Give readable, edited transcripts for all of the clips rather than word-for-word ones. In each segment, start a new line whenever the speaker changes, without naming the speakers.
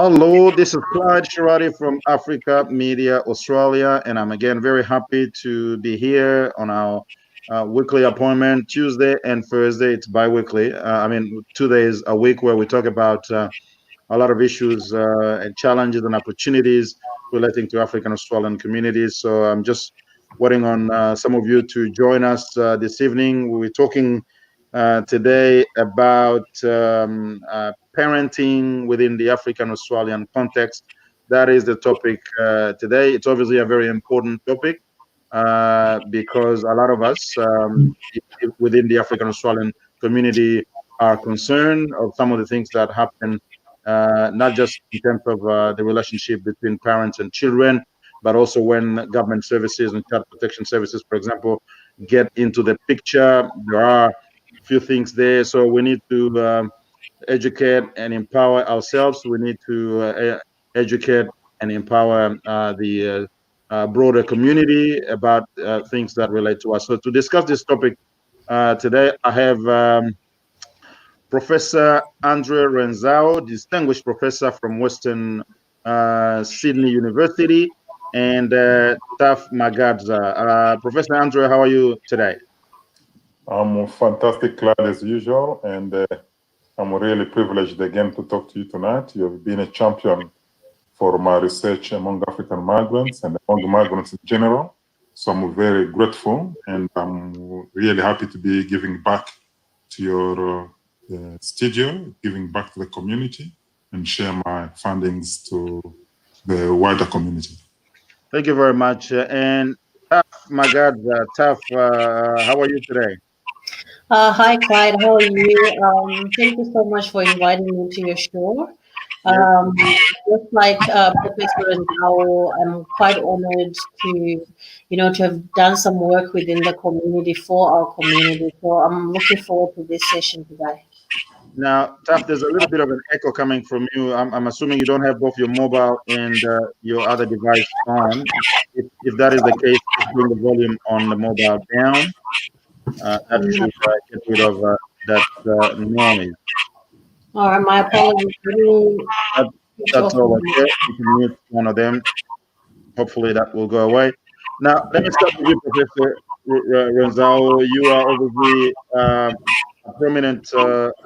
Hello, this is Clyde Shirati from Africa Media Australia, and I'm again very happy to be here on our weekly appointment, Tuesday and Thursday. It's bi-weekly. 2 days a week where we talk about a lot of issues and challenges and opportunities relating to African Australian communities. So I'm just waiting on some of you to join us this evening. We're talking today about parenting within the African Australian context. That is the topic today. It's obviously a very important topic because a lot of us within the African Australian community are concerned of some of the things that happen, not just in terms of the relationship between parents and children, but also when government services and child protection services, for example, get into the picture. There are a few things there, so we need to educate and empower ourselves. We need to educate and empower the broader community about things that relate to us. So to discuss this topic today, I have Professor Andre Renzao, distinguished professor from Western Sydney University, and Taf Magadza. Professor Andre, how are you today?
I'm fantastic, glad as usual, and I'm really privileged again to talk to you tonight. You have been a champion for my research among African migrants and among migrants in general. So I'm very grateful, and I'm really happy to be giving back to your studio, giving back to the community, and share my findings to the wider community.
Thank you very much. And Taf Magadza, Taf, how are you today?
Hi, Clyde. How are you? Thank you so much for inviting me to your show.
Yes.
Just like Professor Ndao, I'm quite honored to have done some work within the community for our community. So I'm looking forward to this session today.
Now, Taf, there's a little bit of an echo coming from you. I'm assuming you don't have both your mobile and your other device on. If that is the case, just bring the volume on the mobile down. That should get rid of that noise.
All right, my apologies. Let me
That,
switch
that's
off
all
my.
okay. You can mute one of them. Hopefully that will go away. Now, let me start with you, Professor Renzao. You are obviously a prominent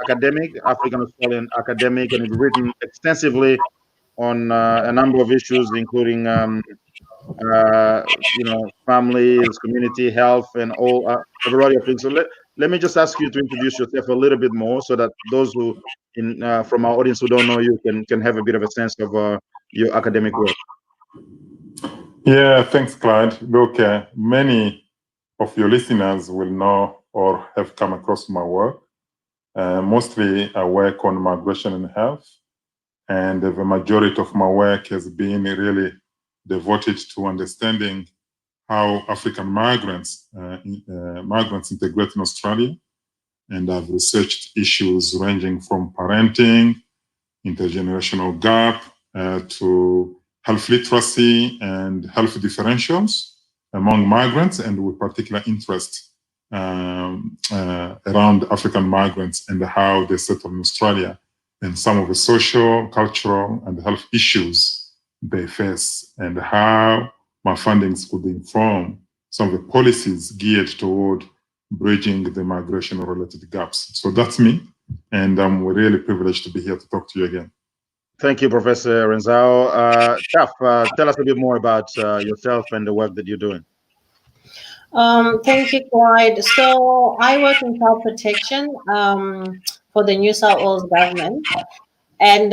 academic, African Australian academic, and you've written extensively on a number of issues, including families, community health, and all a variety of things. So let me just ask you to introduce yourself a little bit more, so that those who from our audience who don't know you can have a bit of a sense of your academic work.
Yeah, thanks, Clyde. Look, many of your listeners will know or have come across my work. Mostly I work on migration and health, and the majority of my work has been really devoted to understanding how African migrants integrate in Australia. And I've researched issues ranging from parenting, intergenerational gap, to health literacy and health differentials among migrants, and with particular interest around African migrants and how they settle in Australia and some of the social, cultural, and health issues they face, and how my findings could inform some of the policies geared toward bridging the migration-related gaps. So that's me, and I'm really privileged to be here to talk to you again.
Thank you, Professor Renzao. Taf, tell us a bit more about yourself and the work that you're doing.
Thank you, Clyde. So I work in child protection for the New South Wales government, and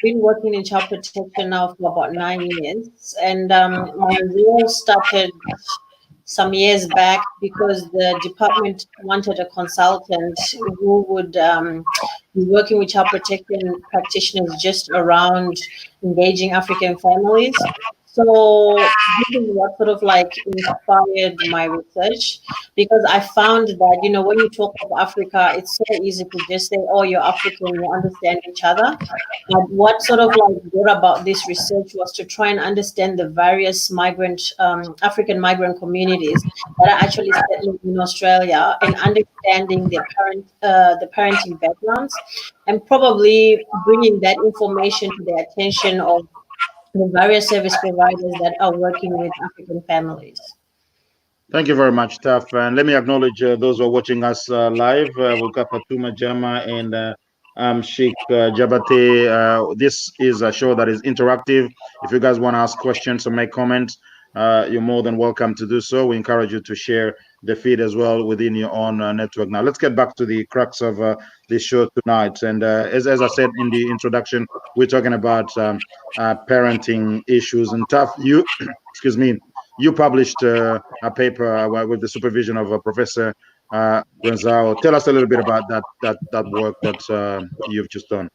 been working in child protection now for about 9 years. And my role started some years back because the department wanted a consultant who would be working with child protection practitioners just around engaging African families. So this is what sort of like inspired my research, because I found that, you know, when you talk of Africa, it's so easy to just say, oh, you're African, you understand each other. But what sort of like brought about this research was to try and understand the various African migrant communities that are actually settling in Australia, and understanding the parenting backgrounds, and probably bringing that information to the attention of the various service providers that are working with African families.
Thank you very much, Taf. And let me acknowledge those who are watching us live. We've got Fatuma Jama and Sheikh Jabate. This is a show that is interactive. If you guys want to ask questions or make comments, you're more than welcome to do so. We encourage you to share the feed as well within your own network. Now, let's get back to the crux of this show tonight. And as I said in the introduction, we're talking about parenting issues. And Taf, you, excuse me, you published a paper with the supervision of Professor Renzao. Tell us a little bit about that work that you've just done.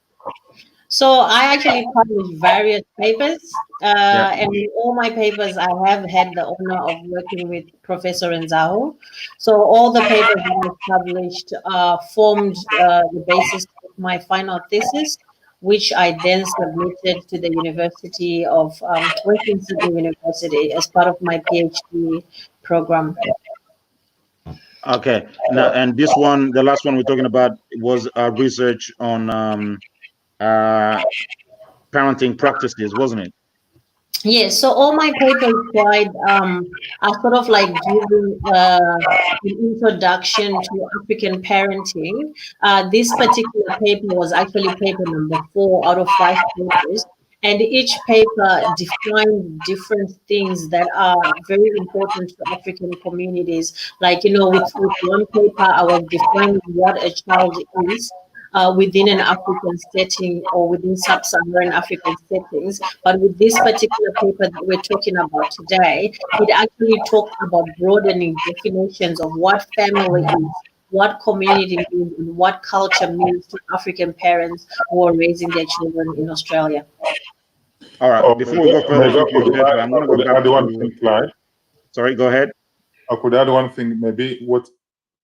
So I actually published various papers,
Yeah.
and in all my papers, I have had the honor of working with Professor Nzaho. So all the papers that I published formed the basis of my final thesis, which I then submitted to the University of Western Sydney University as part of my PhD program.
Okay. Now, and this one, the last one we're talking about, was research on uh, parenting practices, wasn't it?
Yes, so all my papers tried are sort of like giving an introduction to African parenting. This particular paper was actually paper number 4 out of 5 papers, and each paper defined different things that are very important to African communities. Like, you know, with one paper, I was defining what a child is. Within an African setting or within sub-Saharan African settings. But with this particular paper that we're talking about today, it actually talks about broadening definitions of what family is, what community means, and what culture means to African parents who are raising their children in Australia.
All right.
Or
Before we go further
maybe
into your paper, I'm going
I
to go
could
back
add one
to.
thing, Clyde.
Sorry, go ahead.
I could add one thing, maybe what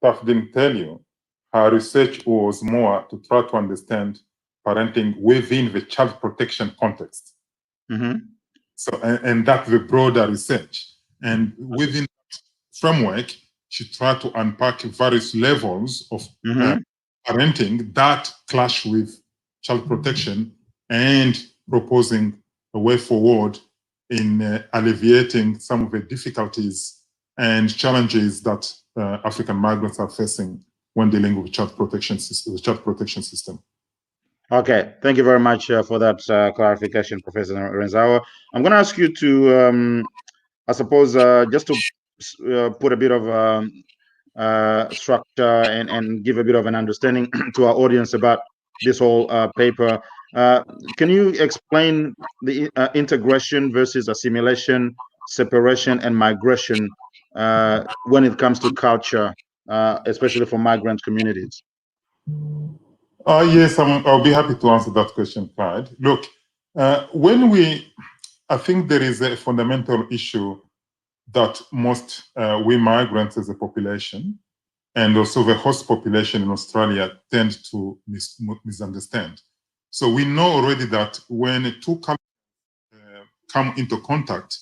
Taf didn't tell you. Her research was more to try to understand parenting within the child protection context.
Mm-hmm.
So, and that's the broader research. And within that framework, she tried to unpack various levels of parenting that clash with child protection and proposing a way forward in alleviating some of the difficulties and challenges that African migrants are facing when dealing with child protection system.
Okay, thank you very much for that clarification, Professor Renzawa. I'm going to ask you to, I suppose, just to put a bit of structure and give a bit of an understanding to our audience about this whole paper. Can you explain the integration versus assimilation, separation, and migration when it comes to culture, especially for migrant communities?
Yes, I'll be happy to answer that question, Clyde. Look, I think there is a fundamental issue that most we migrants as a population and also the host population in Australia tend to misunderstand. So we know already that when two cultures come into contact,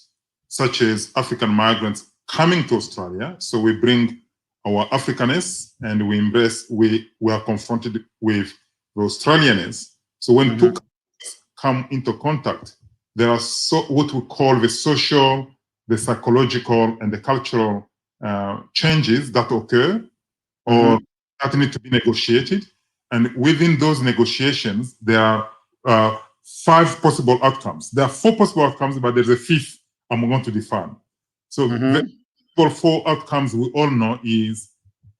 such as African migrants coming to Australia, so we bring our Africanness and we are confronted with the Australianness. So when two cultures come into contact, there are what we call the social, the psychological, and the cultural changes that occur or that need to be negotiated. And within those negotiations, there are 5 possible outcomes. There are 4 possible outcomes, but there's a 5th I'm going to define. So the 4 outcomes we all know is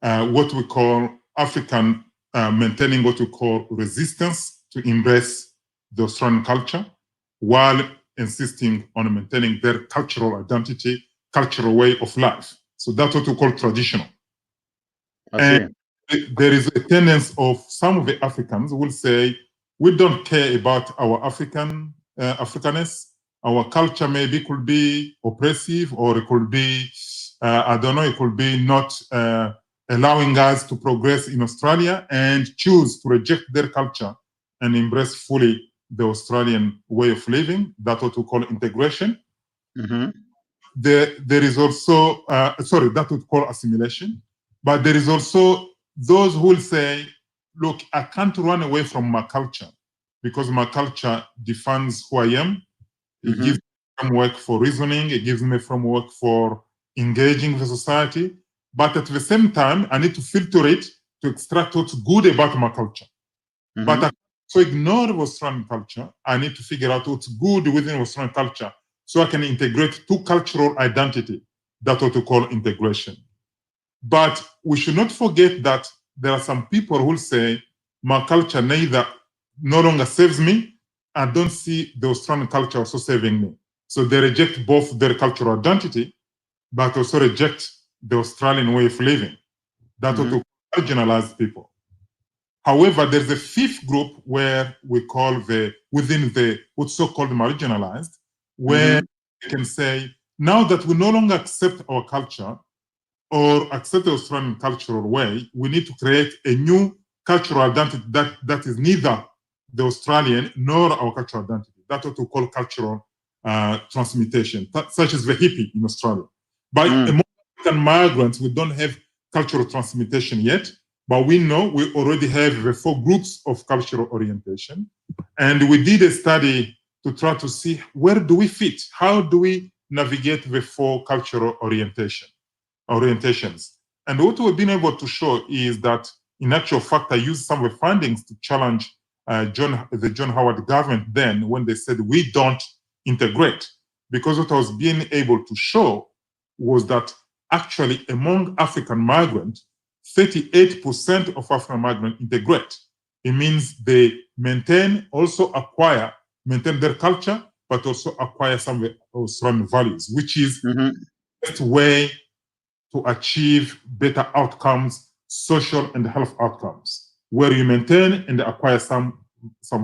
what we call African maintaining what we call resistance to embrace the Australian culture while insisting on maintaining their cultural identity, cultural way of life. So that's what we call traditional. And there is a tendency of some of the Africans will say, we don't care about our Africanness. our culture maybe could be oppressive, or it could be, I don't know, it could be not allowing us to progress in Australia, and choose to reject their culture and embrace fully the Australian way of living. That's what we call integration.
Mm-hmm.
There is also, sorry, that would call assimilation. But there is also those who will say, look, I can't run away from my culture because my culture defines who I am. It gives me a framework for reasoning. It gives me a framework for engaging with society. But at the same time, I need to filter it to extract what's good about my culture. But I can't ignore Australian culture. I need to figure out what's good within Australian culture so I can integrate two cultural identity. That's what we call integration. But we should not forget that there are some people who say, my culture no longer serves me. I don't see the Australian culture also saving me. So they reject both their cultural identity, but also reject the Australian way of living. That's what we call marginalized people. However, there's a fifth group where we call within the what's so-called marginalized, where we can say, now that we no longer accept our culture or accept the Australian cultural way, we need to create a new cultural identity that is neither the Australian nor our cultural identity. That's what we call cultural transmutation, such as the hippie in Australia. But among African migrants, we don't have cultural transmutation yet, but we know we already have the 4 groups of cultural orientation. And we did a study to try to see where do we fit? How do we navigate the 4 cultural orientations? And what we've been able to show is that, in actual fact, I used some of the findings to challenge the John Howard government then, when they said we don't integrate. Because what I was being able to show was that actually among African migrants, 38% of African migrants integrate. It means they maintain their culture, but also acquire some of the Australian values, which is the best way to achieve better outcomes, social and health outcomes, where you maintain and acquire some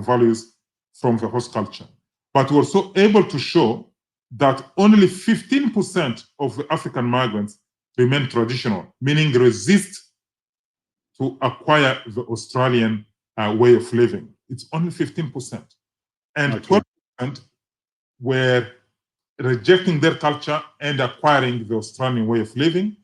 values from the host culture. But we're also able to show that only 15% of the African migrants remain traditional, meaning resist to acquire the Australian way of living. It's only 15%. And 12% were rejecting their culture and acquiring the Australian way of living,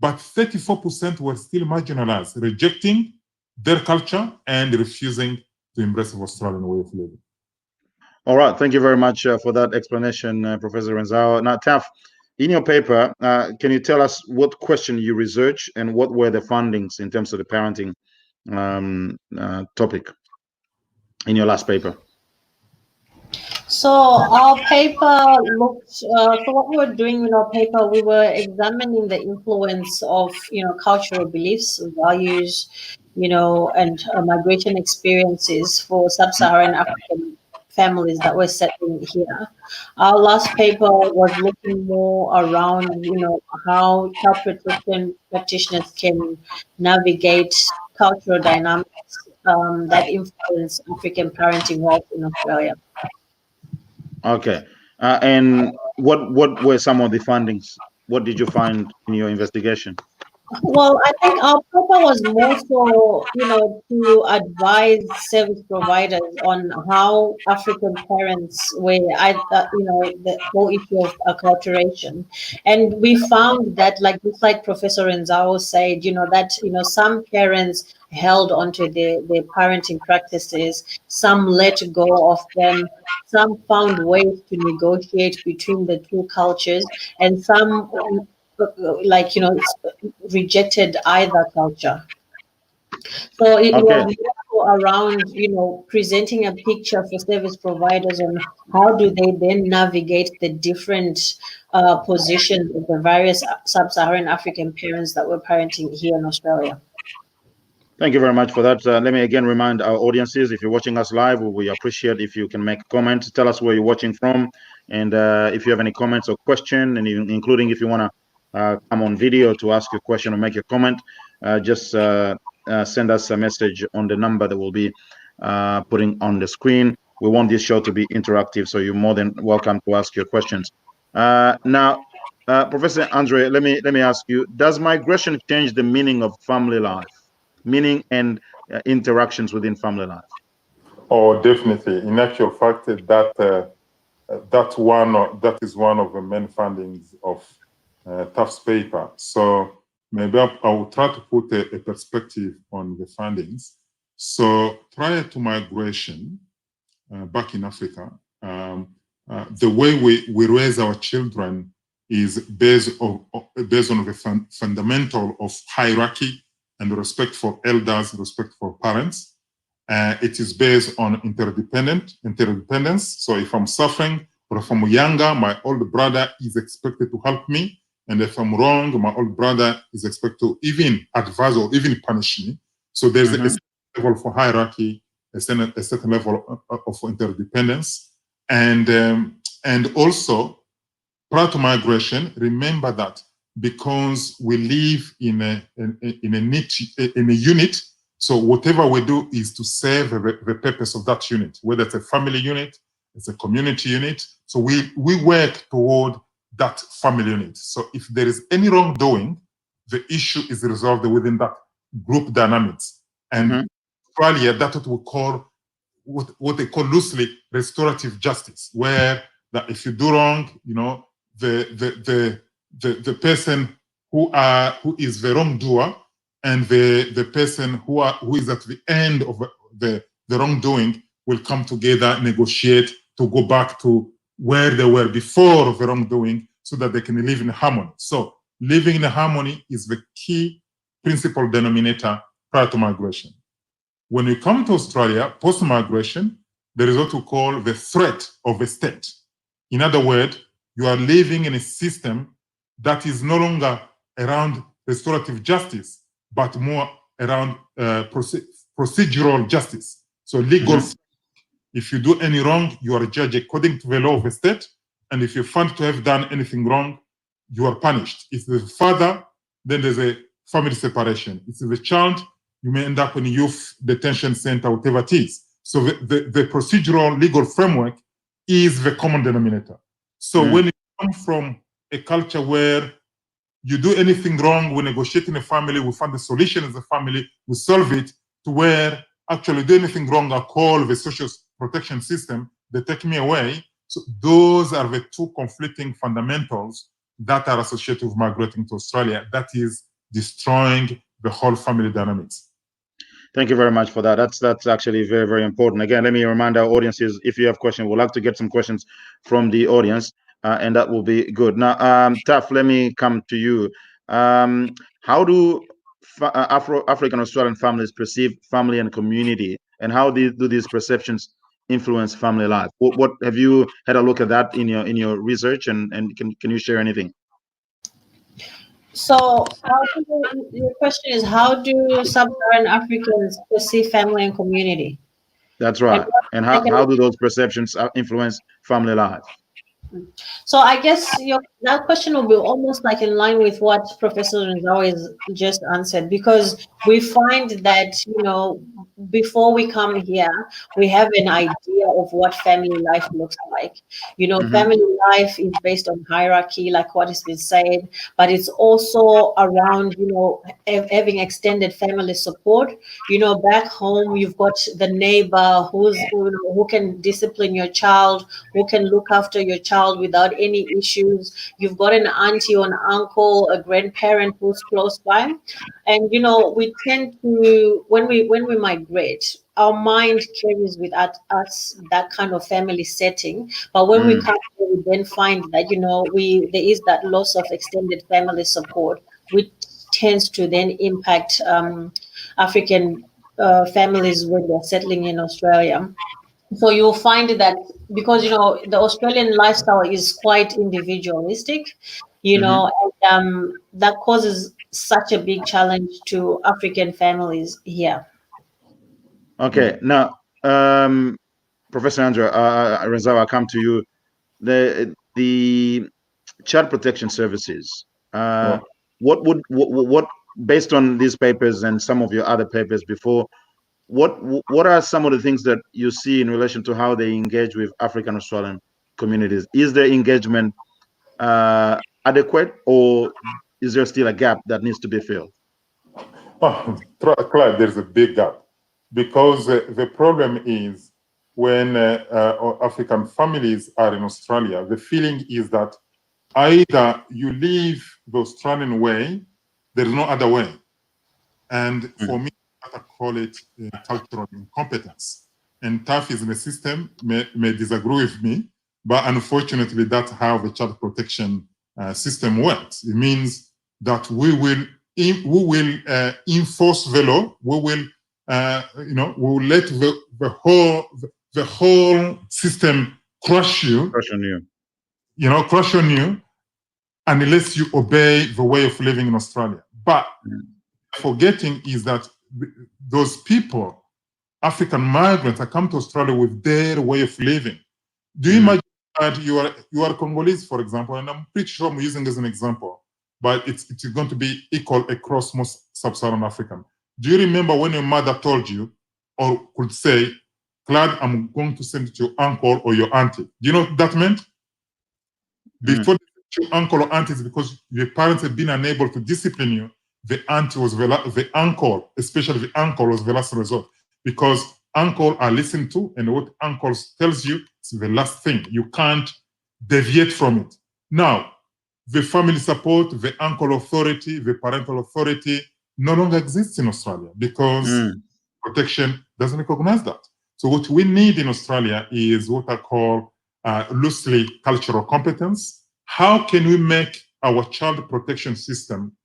but 34% were still marginalized, rejecting their culture and refusing to embrace the Australian way of living.
All right, thank you very much for that explanation, Professor Renzao. Now, Taf, in your paper, can you tell us what question you researched and what were the findings in terms of the parenting topic in your last paper?
So our paper looked, so what we were doing in our paper, we were examining the influence of, cultural beliefs, values, and migration experiences for sub-Saharan African families that were settling here. Our last paper was looking more around, how child protection practitioners can navigate cultural dynamics that influence African parenting roles in Australia.
Okay. And what were some of the findings? What did you find in your investigation?
Well, I think our paper was more so, to advise service providers on how African parents were, the whole issue of acculturation. And we found that, just like Professor Renzao said, that, some parents held onto their parenting practices, some let go of them, some found ways to negotiate between the two cultures, and some rejected either culture. So it was more around, presenting a picture for service providers on how do they then navigate the different positions of the various sub-Saharan African parents that were parenting here in Australia.
Thank you very much for that. Let me again remind our audiences, if you're watching us live, we appreciate if you can make a comment, tell us where you're watching from, and if you have any comments or question, and including if you want to come on video to ask your question or make a comment, just send us a message on the number that we'll be putting on the screen. we want this show to be interactive, so you're more than welcome to ask your questions. Now, Professor Andre, let me ask you: does migration change the meaning of family life, meaning and interactions within family life?
Oh, definitely. In actual fact, that is one of the main findings of Tufts paper. So maybe I will try to put a perspective on the findings. So prior to migration, back in Africa, the way we raise our children is based on the fundamental of hierarchy and respect for elders, respect for parents. It is based on interdependence. So if I'm suffering or if I'm younger, my older brother is expected to help me. And if I'm wrong, my older brother is expected to even advise or even punish me. So there's a level for hierarchy, a certain level of interdependence. And also, prior to migration, remember that because we live in a unit, so whatever we do is to serve the purpose of that unit, whether it's a family unit, it's a community unit. So we work toward that family unit. So if there is any wrongdoing, the issue is resolved within that group dynamics. And Australia, that's what we call, what they call loosely restorative justice, where that if you do wrong, the person who is the wrongdoer and the person who is at the end of the wrongdoing will come together, negotiate to go back to where they were before the wrongdoing so that they can live in harmony. So living in harmony is the key principal denominator prior to migration. When you come to Australia, post-migration, there is what we call the threat of a state. In other words, you are living in a system that is no longer around restorative justice, but more around procedural justice. So legal, if you do any wrong, you are judged according to the law of the state. And if you're found to have done anything wrong, you are punished. If the father, then there's a family separation. If the child, you may end up in a youth detention center, whatever it is. So the procedural legal framework is the common denominator. So when you come from a culture where you do anything wrong, we negotiate in a family, we find the solution as a family, we solve it, to where actually do anything wrong, I call the social protection system, they take me away. So those are the two conflicting fundamentals that are associated with migrating to Australia. That is destroying the whole family dynamics.
Thank you very much for that. That's actually very, very important. Again, let me remind our audiences, if you have questions, we'd like to get some questions from the audience, and that will be good. Now, Taf, let me come to you. How do African Australian families perceive family and community, and how do these perceptions influence family life? What have you had a look at that in your research, and can you share anything?
So, your question is, how do sub-Saharan Africans perceive family and community?
That's right. And how do those perceptions influence family life?
So I guess that question will be almost like in line with what Professor Nzawe just answered, because we find that, before we come here, we have an idea of what family life looks like. Family life is based on hierarchy, like what has been said, but it's also around, having extended family support. Back home, you've got the neighbor who can discipline your child, who can look after your child without any issues. You've got an auntie or an uncle, a grandparent who's close by. And we tend to, when we migrate, our mind carries with us that kind of family setting. But when we come here, we then find that there is that loss of extended family support, which tends to then impact African families when they're settling in Australia. So you'll find that because the Australian lifestyle is quite individualistic, and that causes such a big challenge to African families here.
Okay, now, Professor Andrew, Rezawa, I'll come to you. The child protection services. What based on these papers and some of your other papers before, what are some of the things that you see in relation to how they engage with African Australian communities? Is their engagement adequate, or is there still a gap that needs to be filled?
Oh, Clive, there's a big gap because the problem is when African families are in Australia, the feeling is that either you live the Australian way, there is no other way. And for me, I call it cultural incompetence. And TAF is in the system, may disagree with me, but unfortunately, that's how the child protection system works. It means that we will enforce the law. We will, we will let the whole system crush you.
Crush on you.
Crush on you, unless you obey the way of living in Australia. But forgetting is that those people, African migrants, are come to Australia with their way of living. Do you imagine that you are Congolese, for example, and I'm pretty sure I'm using as an example, but it's going to be equal across most sub-Saharan African. Do you remember when your mother told you, or could say, "Glad I'm going to send it to your uncle or your auntie"? Do you know what that meant? Before your uncle or auntie, because your parents have been unable to discipline you, the uncle, especially the uncle, was the last resort, because uncle are listened to, and what uncle tells you is the last thing. You can't deviate from it. Now, the family support, the uncle authority, the parental authority no longer exists in Australia because protection doesn't recognize that. So what we need in Australia is what I call loosely cultural competence. How can we make our child protection system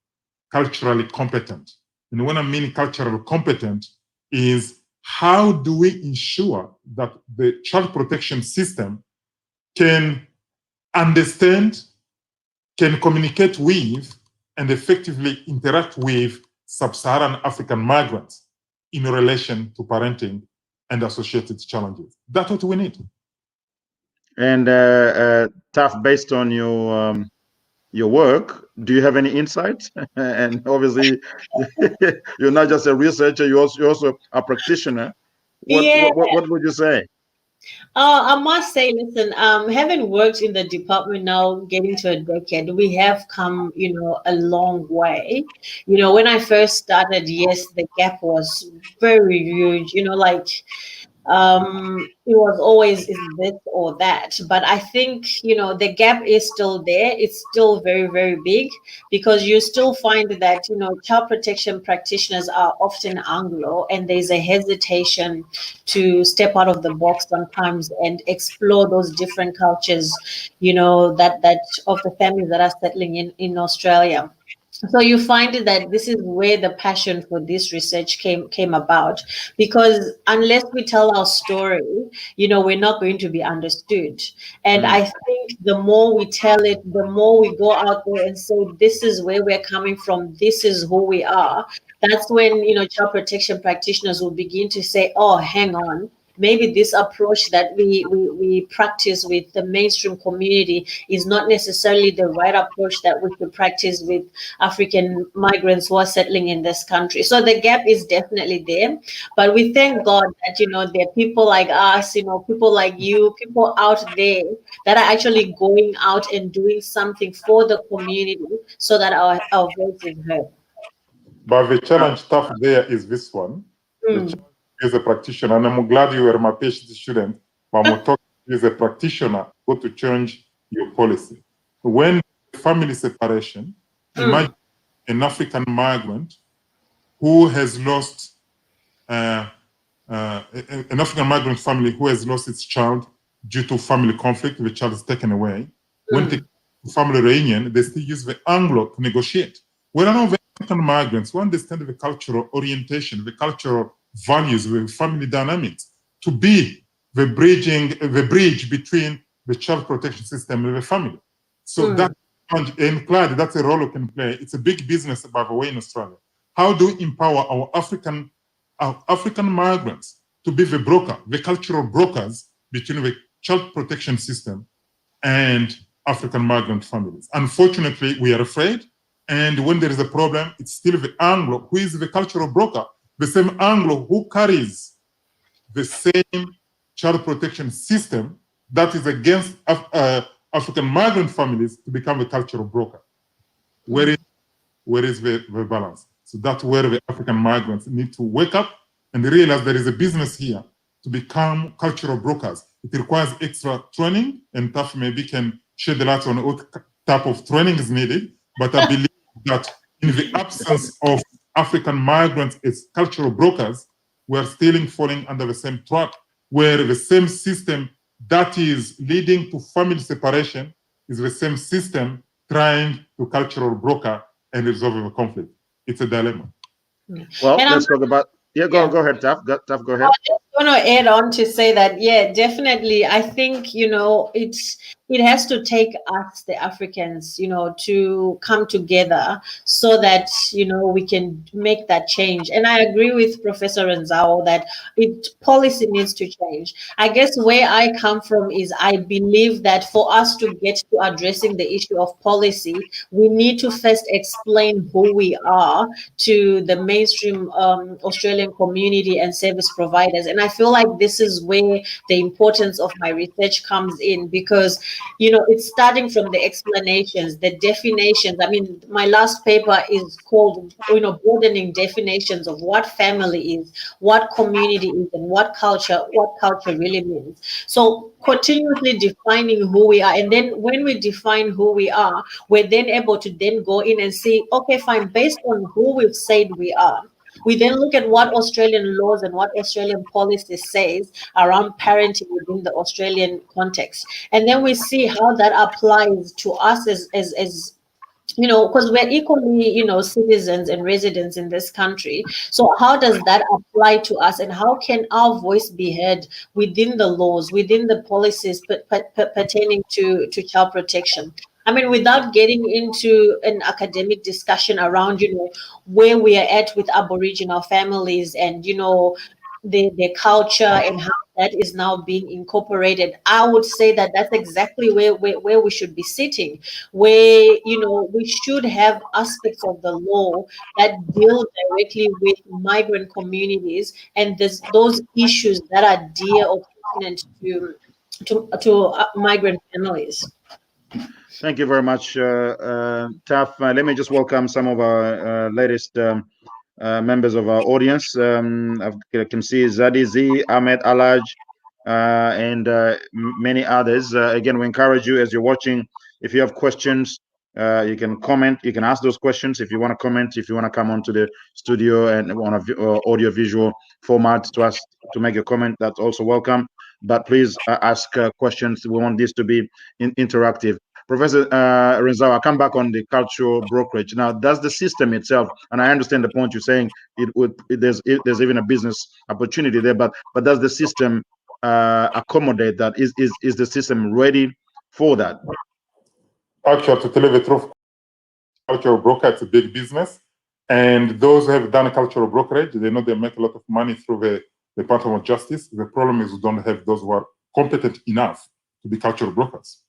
culturally competent? And when I mean culturally competent is how do we ensure that the child protection system can understand, can communicate with, and effectively interact with sub-Saharan African migrants in relation to parenting and associated challenges. That's what we need.
And Taf, based on your work, do you have any insights? And obviously, you're not just a researcher; you're also a practitioner. What would you say?
I must say, listen, having worked in the department now, getting to a decade, we have come, a long way. When I first started, yes, the gap was very huge. It was always is this or that, but I think the gap is still there. It's still very, very big, because you still find that child protection practitioners are often Anglo, and there's a hesitation to step out of the box sometimes and explore those different cultures, that of the families that are settling in Australia. So you find that this is where the passion for this research came about, because unless we tell our story, we're not going to be understood. And I think the more we tell it, the more we go out there and say, this is where we're coming from, this is who we are. That's when child protection practitioners will begin to say, oh, hang on, maybe this approach that we practice with the mainstream community is not necessarily the right approach that we should practice with African migrants who are settling in this country. So the gap is definitely there, but we thank God that there are people like us, people like you, people out there that are actually going out and doing something for the community so that our voice is heard.
But the challenge tough there is this one. The challenge as a practitioner, and I'm glad you were my PhD student, but I'm talking as a practitioner, go to change your policy. When family separation, imagine an African migrant who has lost an African migrant family who has lost its child due to family conflict, the child is taken away. When they family reunion, they still use the Anglo to negotiate. When I know the African migrants who understand the cultural orientation, the cultural values, the family dynamics, to be the bridge between the child protection system and the family. So that, and Clyde, that's a role we can play. It's a big business, by the way, in Australia. How do we empower our African migrants to be the broker, the cultural brokers between the child protection system and African migrant families? Unfortunately, we are afraid. And when there is a problem, it's still the Anglo who is the cultural broker the same Anglo who carries the same child protection system that is against African migrant families to become a cultural broker. Where is the balance? So that's where the African migrants need to wake up and realize there is a business here to become cultural brokers. It requires extra training, and TAF maybe can shed the light on what type of training is needed. But I believe that in the absence of African migrants as cultural brokers, we are still falling under the same trap, where the same system that is leading to family separation is the same system trying to cultural broker and resolve a conflict. It's a dilemma.
Well, let's talk about. Yeah, go ahead, Taf. Taf, go ahead.
I just want to add on to say that, yeah, definitely. I think, it has to take us, the Africans, to come together so that, we can make that change. And I agree with Professor Renzao that policy needs to change. I guess where I come from is I believe that for us to get to addressing the issue of policy, we need to first explain who we are to the mainstream Australian community and service providers. And I feel like this is where the importance of my research comes in, because it's starting from the explanations, the definitions. I mean, my last paper is called, broadening definitions of what family is, what community is, and what culture really means. So continuously defining who we are. And then when we define who we are, we're then able to then go in and see, okay, fine, based on who we've said we are, we then look at what Australian laws and what Australian policy says around parenting within the Australian context. And then we see how that applies to us as because we're equally, citizens and residents in this country. So how does that apply to us, and how can our voice be heard within the laws, within the policies pertaining to child protection? I mean, without getting into an academic discussion around, where we are at with Aboriginal families and, their culture and how that is now being incorporated, I would say that that's exactly where we should be sitting, where, we should have aspects of the law that deal directly with migrant communities and those issues that are dear or pertinent to migrant families.
Thank you very much, Taf. Let me just welcome some of our latest members of our audience. I can see Zadi Z, Ahmed Alaj, and many others. Again, we encourage you as you're watching, if you have questions, you can comment. You can ask those questions if you want to comment. If you want to come onto the studio and on a audio visual format to ask to make a comment, that's also welcome. But please ask questions. We want this to be interactive. Professor Renzao, I'll come back on the cultural brokerage. Now, does the system itself, and I understand the point you're saying, there's even a business opportunity there, but does the system accommodate that? Is the system ready for that?
Actually, to tell you the truth, cultural broker, it's a big business. And those who have done cultural brokerage, they know they make a lot of money through the Department of Justice. The problem is we don't have those who are competent enough to be cultural brokers.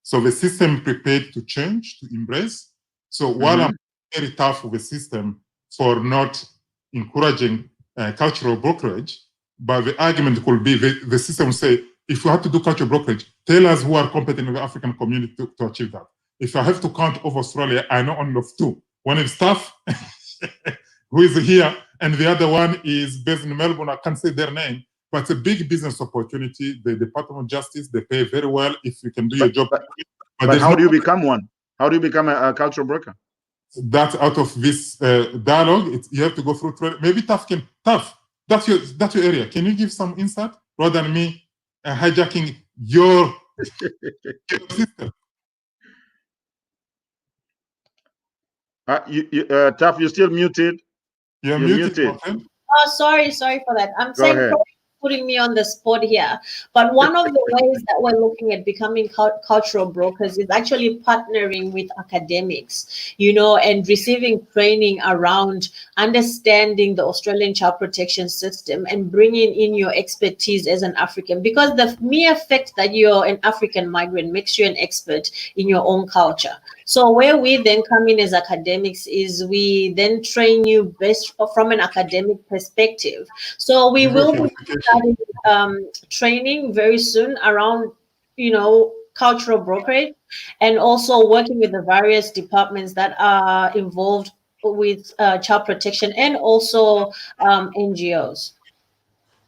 So the system prepared to change, to embrace. So while I'm very tough with the system for not encouraging cultural brokerage, but the argument could be the system say, if we have to do cultural brokerage, tell us who are competent in the African community to achieve that. If I have to count over Australia, I know only of two. One is Staff, who is here, and the other one is based in Melbourne. I can't say their name, but it's a big business opportunity. The Department of Justice, they pay very well if you can do your job.
But how do you become one? How do you become a cultural broker?
That's out of this dialogue. You have to go through training. Maybe Tough. That's your area. Can you give some insight rather than me hijacking your system?
Tough, you're still muted.
You're muted.
Oh, sorry for that. I'm
Go ahead.
putting me on the spot here. But one of the ways that we're looking at becoming cultural brokers is actually partnering with academics, and receiving training around understanding the Australian child protection system and bringing in your expertise as an African, because the mere fact that you're an African migrant makes you an expert in your own culture. So where we then come in as academics is we then train you based from an academic perspective. So we will be starting training very soon around, cultural brokerage, and also working with the various departments that are involved with child protection, and also NGOs.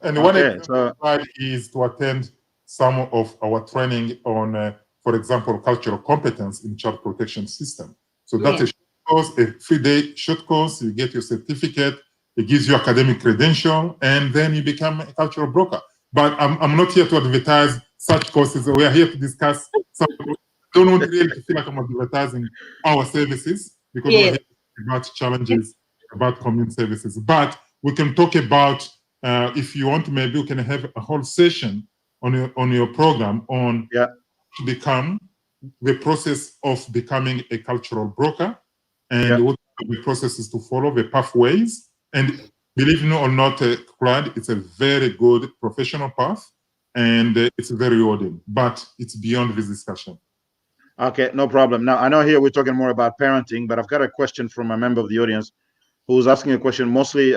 And one
Okay,
example is to attend some of our training on, for example, cultural competence in child protection system. So that's a short course, a 3-day short course. You get your certificate. It gives you academic credential, and then you become a cultural broker. But I'm not here to advertise such courses. We are here to discuss some. I don't want really to feel like I'm advertising our services, because we're here about challenges, about community services. But we can talk about, if you want, maybe we can have a whole session on your program on to become the process of becoming a cultural broker, and what the processes to follow, the pathways. And believe me or not, Claude, it's a very good professional path, and it's very rewarding, but it's beyond this discussion.
Okay, no problem. Now, I know here we're talking more about parenting, but I've got a question from a member of the audience who's asking a question mostly,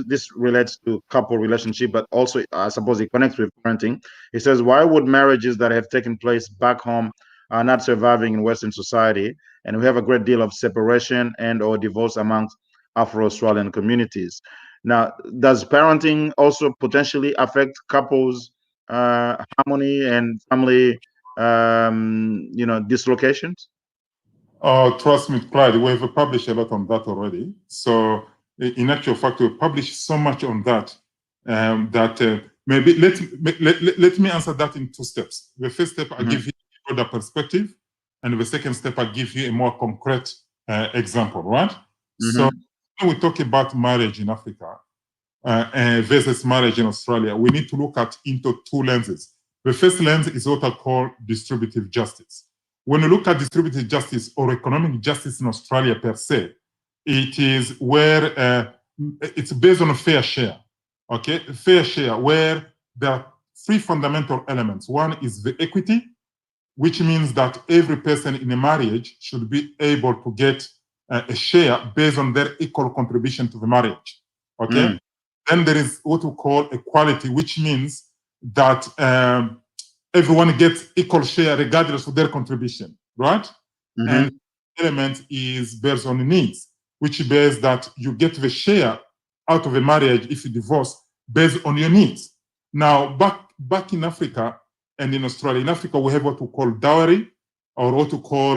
this relates to couple relationship, but also I suppose it connects with parenting. He says, why would marriages that have taken place back home are not surviving in Western society? And we have a great deal of separation and or divorce amongst Afro-Australian communities. Now, does parenting also potentially affect couples' harmony and family, dislocations?
Oh, trust me, Clyde, we've published a lot on that already. So in actual fact, we've published so much on that that maybe let me answer that in 2 steps. The first step, I give you a broader perspective, and the second step, I give you a more concrete example, right? So when we talk about marriage in Africa versus marriage in Australia, we need to look at into 2 lenses. The first lens is what I call distributive justice. When you look at distributive justice or economic justice in Australia per se, it is where it's based on a fair share, okay? Fair share, where there are 3 fundamental elements. One is the equity, which means that every person in a marriage should be able to get a share based on their equal contribution to the marriage, okay? Then there is what we call equality, which means that everyone gets equal share regardless of their contribution, right? And element is based on needs, which bears that you get the share out of a marriage if you divorce based on your needs. Now, back in Africa and in Australia, in Africa, we have what we call dowry, or what we call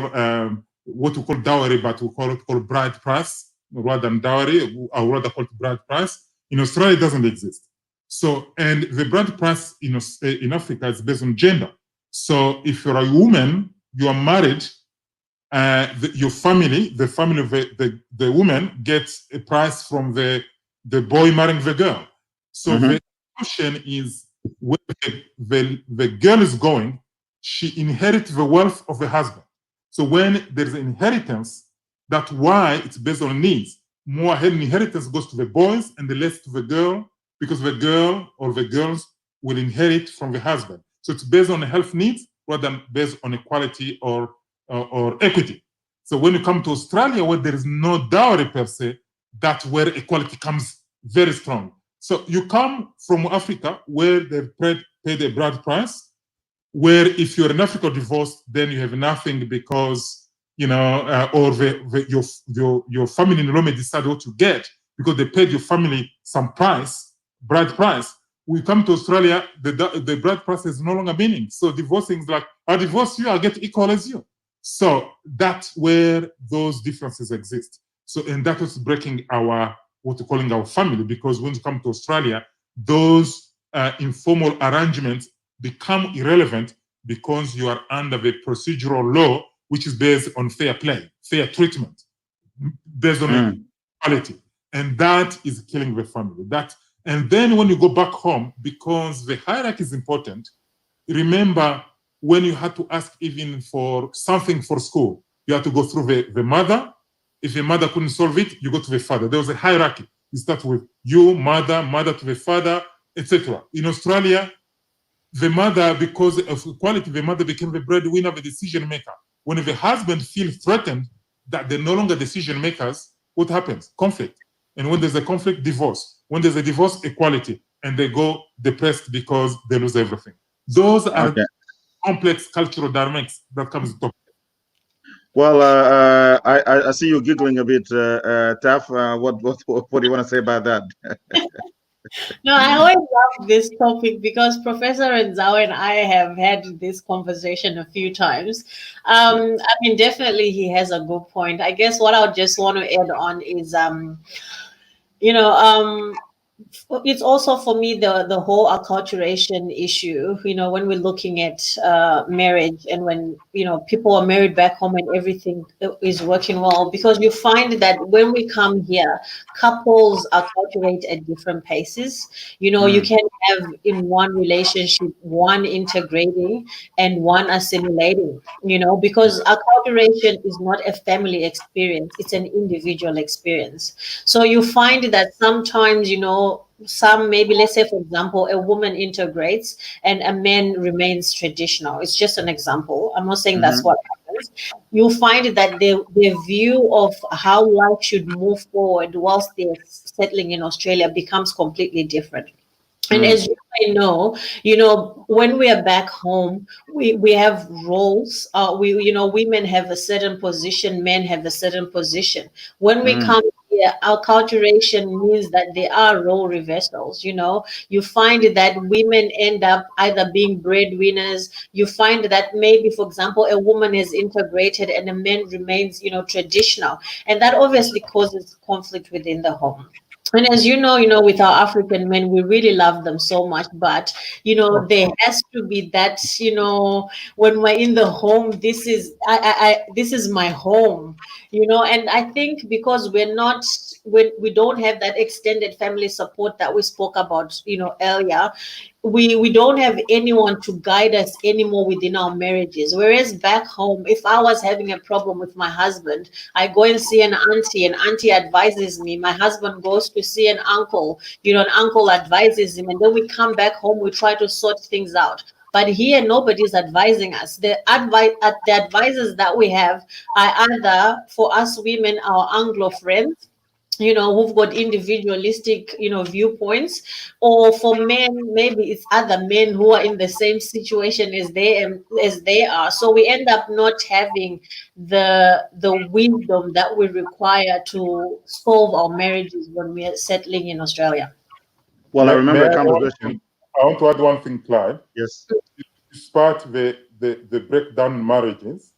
dowry, but we call it bride price rather than dowry, or rather called bride price. In Australia, it doesn't exist. So, and the bride price in Africa is based on gender. So if you're a woman, you are married, your family, the family of the woman gets a price from the boy marrying the girl. So the question is, where the girl is going, she inherits the wealth of the husband. So when there's an inheritance, that's why it's based on needs. More inheritance goes to the boys and the less to the girl, because the girl or the girls will inherit from the husband. So it's based on health needs rather than based on equality or equity. So when you come to Australia, where there is no dowry per se, that's where equality comes very strong. So you come from Africa, where they've paid a bride price, where if you're in Africa divorced, then you have nothing because, or your family in law may decide what you get because they paid your family some price, bride price. We come to Australia, the bride price is no longer meaning. So divorcing is like, I divorce you, I'll get equal as you. So that's where those differences exist. So, and that was breaking what we're calling our family, because when you come to Australia, those informal arrangements become irrelevant because you are under the procedural law, which is based on fair play, fair treatment, based on equality. And that is killing the family. That And then when you go back home, because the hierarchy is important, remember when you had to ask even for something for school, you had to go through the mother. If the mother couldn't solve it, you go to the father. There was a hierarchy. You start with you, mother, mother to the father, etc. In Australia, the mother, because of equality, the mother became the breadwinner, the decision maker. When the husband feels threatened that they're no longer decision makers, what happens? Conflict. And when there's a conflict, divorce. When there's a divorce, equality. And they go depressed because they lose everything. Those are complex cultural dynamics that comes to top.
Well, I see you giggling a bit, Taf. What do you want to say about that?
No, I always love this topic because Professor Nzao and I have had this conversation a few times. I mean, definitely he has a good point. I guess what I would just want to add on is, you know, it's also for me the whole acculturation issue, when we're looking at marriage, and when people are married back home and everything is working well, because you find that when we come here, couples acculturate at different paces. You can have in one relationship one integrating and one assimilating, because acculturation is not a family experience, it's an individual experience. So you find that sometimes, some, maybe, let's say, for example, a woman integrates and a man remains traditional. It's just an example. I'm not saying that's what happens. You find that their view of how life should move forward whilst they're settling in Australia becomes completely different. And as you may know, when we are back home, we have roles. Women have a certain position, men have a certain position. When we come here, acculturation means that there are role reversals. You find that women end up either being breadwinners. You find that maybe, for example, a woman is integrated and a man remains, traditional, and that obviously causes conflict within the home. And as with our African men, we really love them so much. But, there has to be that, when we're in the home, this is this is my home, and I think because we don't have that extended family support that we spoke about, earlier, we don't have anyone to guide us anymore within our marriages. Whereas back home, if I was having a problem with my husband, I go and see an auntie, and auntie advises me. My husband goes to see an uncle, an uncle advises him, and then we come back home, we try to sort things out. But here, nobody's advising us. The advisors that we have are either, for us women, our Anglo friends, who've got individualistic, viewpoints, or for men, maybe it's other men who are in the same situation as they are. So we end up not having the wisdom that we require to solve our marriages when we are settling in Australia.
Well, I remember a conversation.
I want to add one thing, Clive.
Yes.
Despite the breakdown in marriages,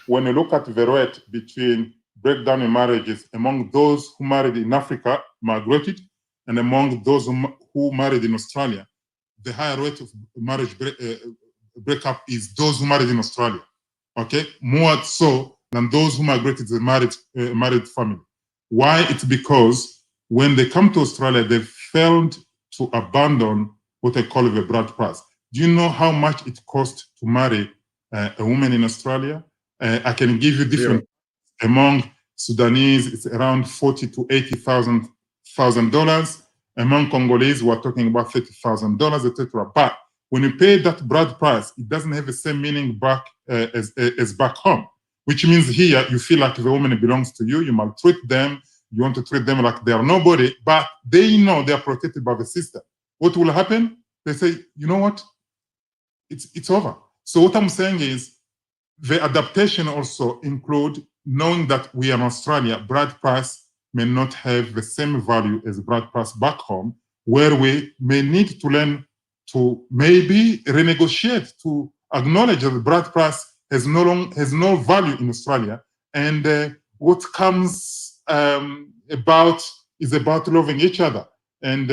when you look at the rate between breakdown in marriages among those who married in Africa, migrated, and among those who married in Australia, the higher rate of marriage breakup is those who married in Australia. Okay, more so than those who migrated to the married family. Why? It's because when they come to Australia, they failed to abandon what I call the bride price. Do you know how much it costs to marry a woman in Australia? I can give you different. Among Sudanese, it's around $40,000 to $80,000. Among Congolese, we're talking about $30,000, etc. But when you pay that bride price, it doesn't have the same meaning back as back home. Which means here you feel like the woman belongs to you. You maltreat them. You want to treat them like they are nobody, but they know they are protected by the system. What will happen? They say, you know what? It's over. So what I'm saying is the adaptation also include knowing that we are in Australia, bride price may not have the same value as bride price back home, where we may need to learn to maybe renegotiate, to acknowledge that the bride price has no value in Australia, and what comes about is about loving each other. And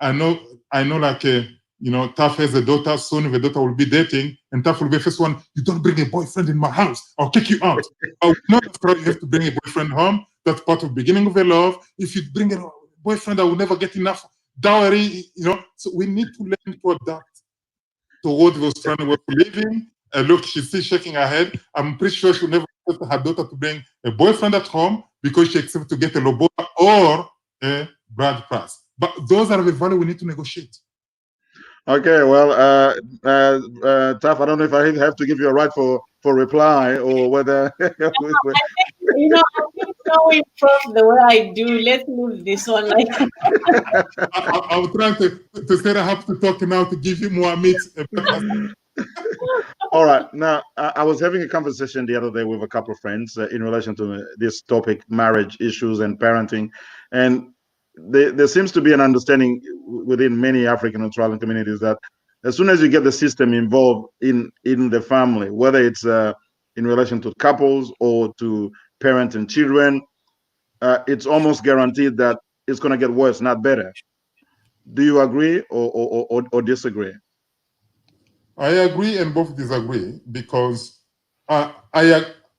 I know like Taf has a daughter. Soon the daughter will be dating, and Taf will be the first one. You don't bring a boyfriend in my house, I'll kick you out. Not you have to bring a boyfriend home. That's part of the beginning of the love. If you bring a boyfriend, I will never get enough. dowry, so we need to learn to adapt toward the Australian way of living. Look, she's still shaking her head. I'm pretty sure she'll never accept her daughter to bring a boyfriend at home because she accepts to get a lobola or a bride price. But those are the values we need to negotiate.
Okay, well, Taf, I don't know if I have to give you a right for reply or whether.
I think knowing Prof the way I do, let's move this one. Like,
I'm trying to say I have to talk now to give you more meat.
All right. Now, I was having a conversation the other day with a couple of friends in relation to this topic, marriage issues and parenting. And there seems to be an understanding within many African and Australian communities that as soon as you get the system involved in the family, whether it's in relation to couples or to parents and children, it's almost guaranteed that it's going to get worse, not better. Do you agree or disagree?
I agree and both disagree because I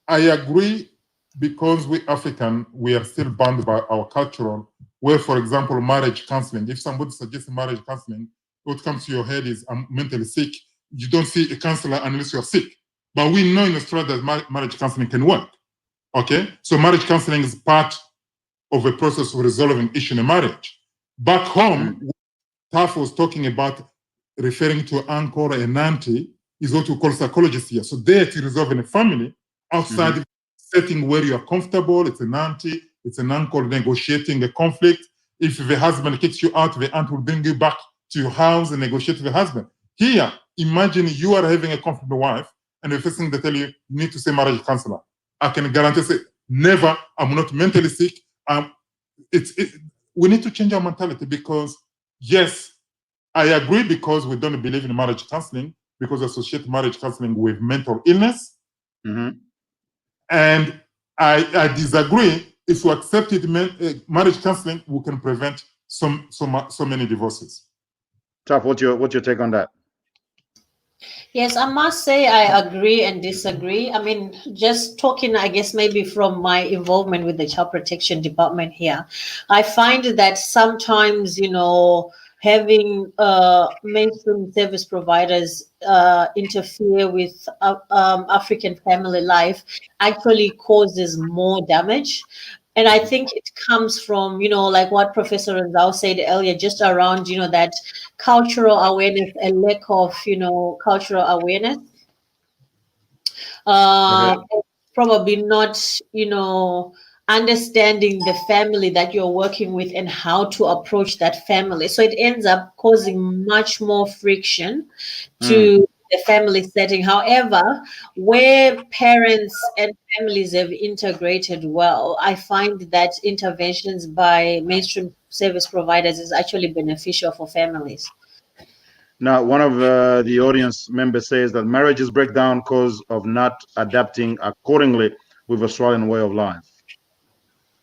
agree because we African, we are still bound by our cultural, where, for example, marriage counseling. If somebody suggests marriage counseling, what comes to your head is, I'm mentally sick. You don't see a counselor unless you're sick. But we know in Australia that marriage counseling can work. Okay? So marriage counseling is part of a process of resolving issue in a marriage. Back home, Taf was talking about referring to uncle and auntie is what we call psychologists here. So there to resolve in a family outside the setting where you are comfortable, it's an auntie, it's an uncle negotiating a conflict. If the husband kicks you out, the aunt will bring you back to your house and negotiate with the husband. Here, imagine you are having a conflict with the wife, and the first thing they tell you, you need to see marriage counselor. I can guarantee, say, never, I'm not mentally sick. We need to change our mentality because, yes, I agree because we don't believe in marriage counseling because we associate marriage counseling with mental illness. And I disagree. If we accepted marriage counseling, we can prevent so many divorces.
Taf, what's your take on that?
Yes, I must say I agree and disagree. I mean, just talking, I guess, maybe from my involvement with the Child Protection Department here, I find that sometimes, having mainstream service providers interfere with African family life actually causes more damage. And I think it comes from, like what Professor Renzao said earlier, just around, that cultural awareness, a lack of, cultural awareness. Probably not, understanding the family that you're working with and how to approach that family. So it ends up causing much more friction to the family setting. However, where parents and families have integrated well, I find that interventions by mainstream service providers is actually beneficial for families.
Now, one of the audience members says that marriages break down because of not adapting accordingly with Australian way of life.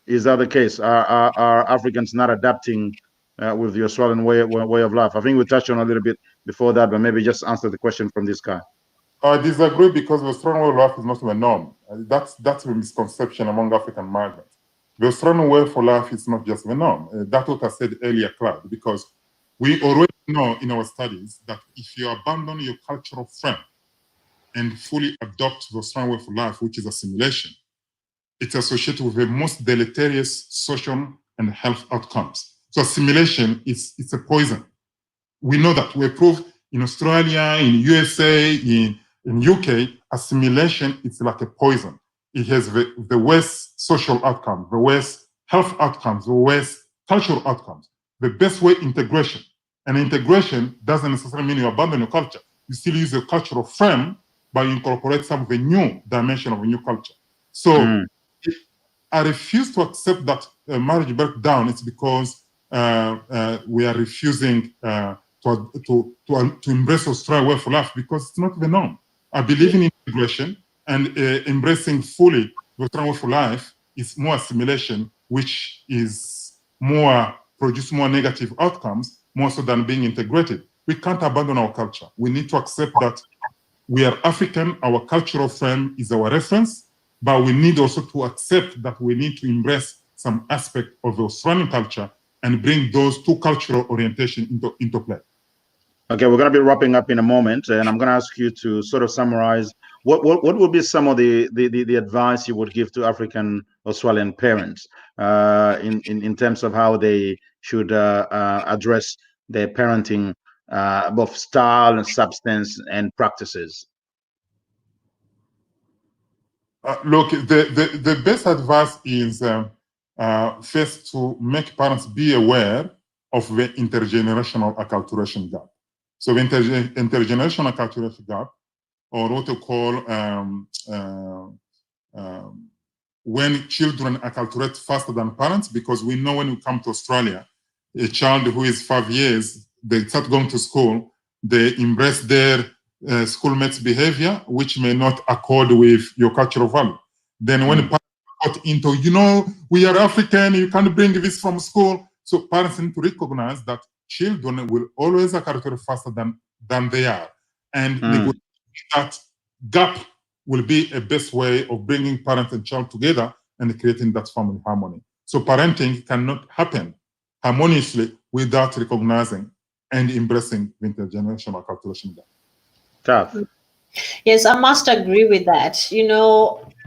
Is that the case? Are Africans not adapting with the Australian way of life? I think we touched on a little bit before that, but maybe just answer the question from this guy.
I disagree because the Australian way of life is not the norm. That's a misconception among African migrants. The Australian way for life is not just the norm. That's what I said earlier, Claude, because we already know in our studies that if you abandon your cultural frame and fully adopt the Australian way for life, which is assimilation, it's associated with the most deleterious social and health outcomes. So assimilation it's a poison. We know that. We prove in Australia, in USA, in UK, assimilation is like a poison. It has the worst social outcomes, the worst health outcomes, the worst cultural outcomes. The best way, integration. And integration doesn't necessarily mean you abandon your culture. You still use your cultural frame, but you incorporate some of the new dimension of a new culture. So I refuse to accept that marriage breakdown. It's because we are refusing to embrace Australian way for life because it's not the norm. I believe in integration and embracing fully the Australian way for life is more assimilation, which is produce more negative outcomes, more so than being integrated. We can't abandon our culture. We need to accept that we are African, our cultural frame is our reference, but we need also to accept that we need to embrace some aspect of the Australian culture and bring those two cultural orientation into play.
Okay, we're going to be wrapping up in a moment, and I'm going to ask you to sort of summarize what would be some of the advice you would give to African Australian parents in terms of how they should address their parenting, both style and substance and practices.
Look, the best advice is first to make parents be aware of the intergenerational acculturation gap. So the intergenerational acculturation gap, or what we call when children acculturate faster than parents, because we know when we come to Australia, a child who is 5 years, they start going to school, they embrace their schoolmates' behavior, which may not accord with your cultural value. Then when parents got into, we are African, you can't bring this from school. So parents need to recognize that children will always acculturate faster than they are. And that gap will be a best way of bringing parent and child together and creating that family harmony. So parenting cannot happen harmoniously without recognizing and embracing the intergenerational acculturation gap.
Tough.
Yes, I must agree with that.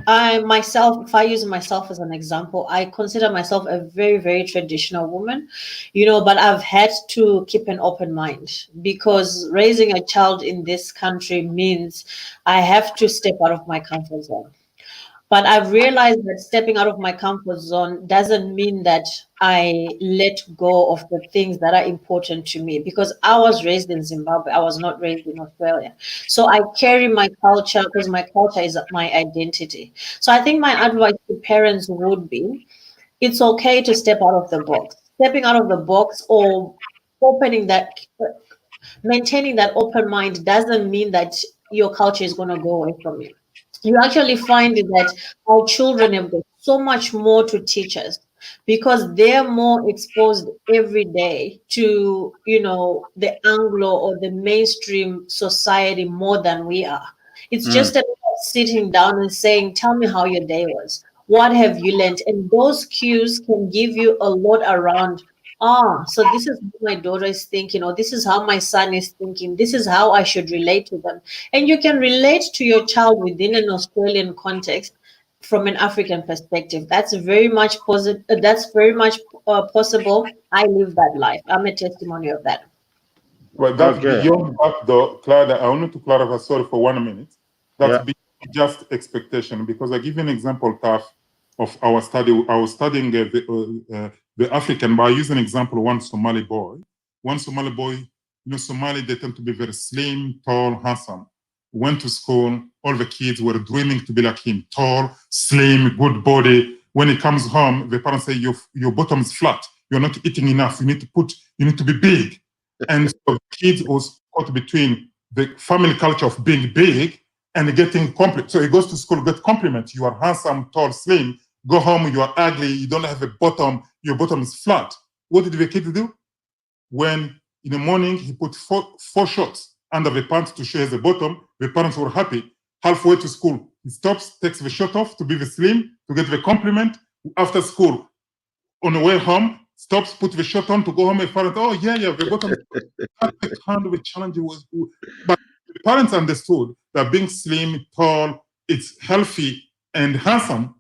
I myself, if I use myself as an example, I consider myself a very, very traditional woman, but I've had to keep an open mind because raising a child in this country means I have to step out of my comfort zone. But I've realized that stepping out of my comfort zone doesn't mean that I let go of the things that are important to me because I was raised in Zimbabwe. I was not raised in Australia. So I carry my culture because my culture is my identity. So I think my advice to parents would be, it's okay to step out of the box. Stepping out of the box or maintaining that open mind doesn't mean that your culture is going to go away from you. You actually find that our children have got so much more to teach us because they're more exposed every day to, the Anglo or the mainstream society more than we are. It's just about sitting down and saying, tell me how your day was. What have you learned? And those cues can give you a lot around. So this is what my daughter is thinking, or this is how my son is thinking. This is how I should relate to them. And you can relate to your child within an Australian context from an African perspective. That's very much positive. That's very much possible. I live that life. I'm a testimony of that.
Well, that's beyond that, though, Clara. I wanted to clarify, sorry for 1 minute. That's beyond just expectation, because I give you an example, Taf, of our study. I was studying the African, but I use an example, one Somali boy. One Somali boy, Somali, they tend to be very slim, tall, handsome. Went to school, all the kids were dreaming to be like him, tall, slim, good body. When he comes home, the parents say, your bottom is flat. You're not eating enough. You need to be big. And so the kids was caught between the family culture of being big and getting compliment. So he goes to school, get compliment. You are handsome, tall, slim. Go home, you are ugly. You don't have a bottom. Your bottom is flat. What did the kid do? When in the morning he put four shots under the pants to show his bottom, the parents were happy. Halfway to school, he stops, takes the shirt off to be the slim, to get the compliment. After school, on the way home, stops, put the shirt on to go home. The parents, oh yeah, the bottom. That kind of a challenge was, but the parents understood that being slim, tall, it's healthy and handsome.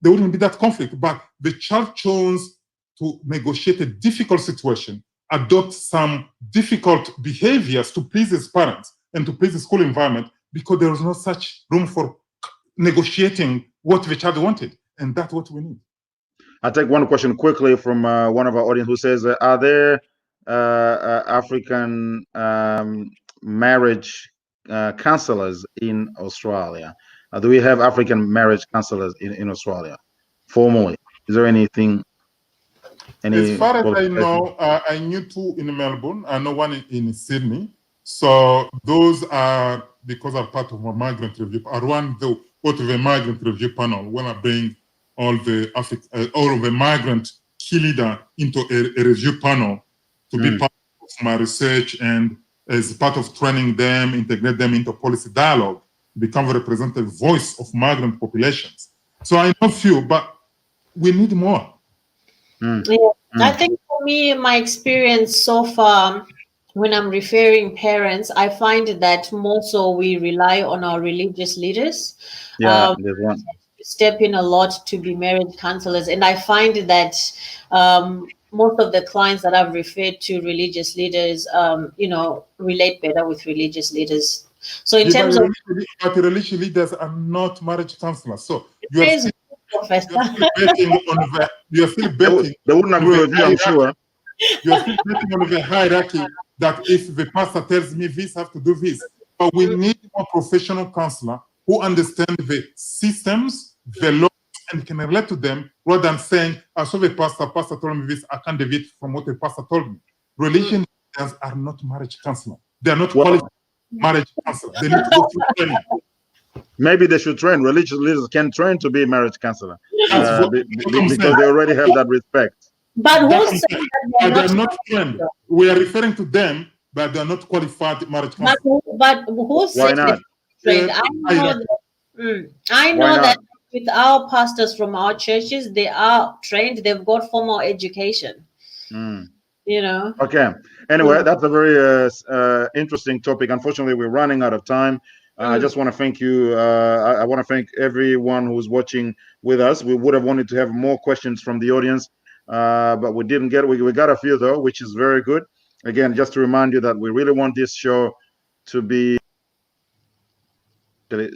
There wouldn't be that conflict. But the child chose to negotiate a difficult situation, adopt some difficult behaviors to please his parents and to please the school environment, because there was no such room for negotiating what the child wanted. And that's what we need.
I'll take one question quickly from one of our audience who says, are there African marriage counselors in Australia? Do we have African marriage counselors in Australia formally? Is there anything?
As far as I know, I knew two in Melbourne. I know one in Sydney. So those are, because I'm part of a migrant review. I run the migrant review panel when I bring all of the migrant key leader into a review panel to be part of my research, and as part of training them, integrate them into policy dialogue, become a representative voice of migrant populations. So I know few, but we need more.
Yeah. I think for me, my experience so far, when I'm referring parents, I find that more so we rely on our religious leaders.
Yeah,
Um,
there's one.
Step in a lot to be marriage counselors, and I find that most of the clients that I've referred to religious leaders, relate better with religious leaders. So in
Yeah,
terms of
but religious leaders are not marriage counselors. So you are
praise
still,
Professor.
you are still betting on the you are still
They, would,
betting
they wouldn't
on
agree
the
with you, I'm
hierarchy.
sure.
You are still betting on the hierarchy that if the pastor tells me this, I have to do this. But we need more professional counselor who understand the systems, the laws, and can relate to them rather than saying, I saw the pastor told me this, I can't deviate from what the pastor told me. Religion leaders are not marriage counselor. They are not qualified
Well,
marriage counselor. They need to go through training.
maybe they should train. Religious leaders can train to be a marriage counselor
That's what I'm saying.
because they already have that respect.
But who
That's what I'm
said
saying.
that they're
But they're
not?
not trained. We are referring to them, but they're not qualified marriage
But
counselors.
who
Why
said
not?
they're trained?
Hierarchy.
I
Why
know that
not?
with our pastors from our churches, they are trained. They've got formal education.
Mm.
You know.
Okay. Anyway, that's a very interesting topic. Unfortunately, we're running out of time. I just want to thank you. I want to thank everyone who's watching with us. We would have wanted to have more questions from the audience, but we didn't get. We got a few though, which is very good. Again, just to remind you that we really want this show to be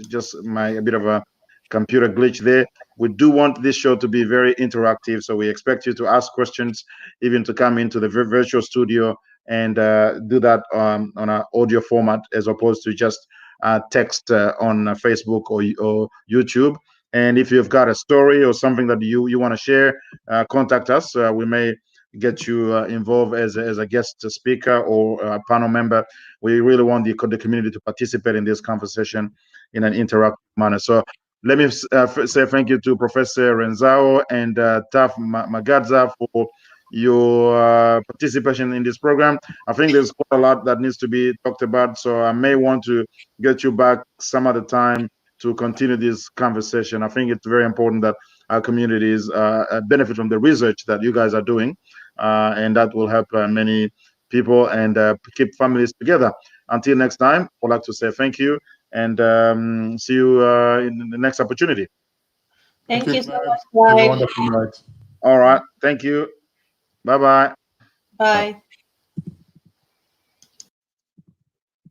just a bit of a computer glitch there. We do want this show to be very interactive, so we expect you to ask questions, even to come into the virtual studio and do that on an audio format as opposed to just text on Facebook or YouTube. And if you've got a story or something that you want to share, contact us. We may get you involved as a guest speaker or a panel member. We really want the community to participate in this conversation in an interactive manner. So let me say thank you to Professor Renzao and Taf Magadza for your participation in this program. I think there's quite a lot that needs to be talked about, so I may want to get you back some other time to continue this conversation. I think it's very important that our communities benefit from the research that you guys are doing, and that will help many people and keep families together. Until next time, I'd like to say thank you and see you in the next opportunity.
Thank you so much,
Have a
Clyde.
wonderful night.
All right. Thank you. Bye-bye.
Bye.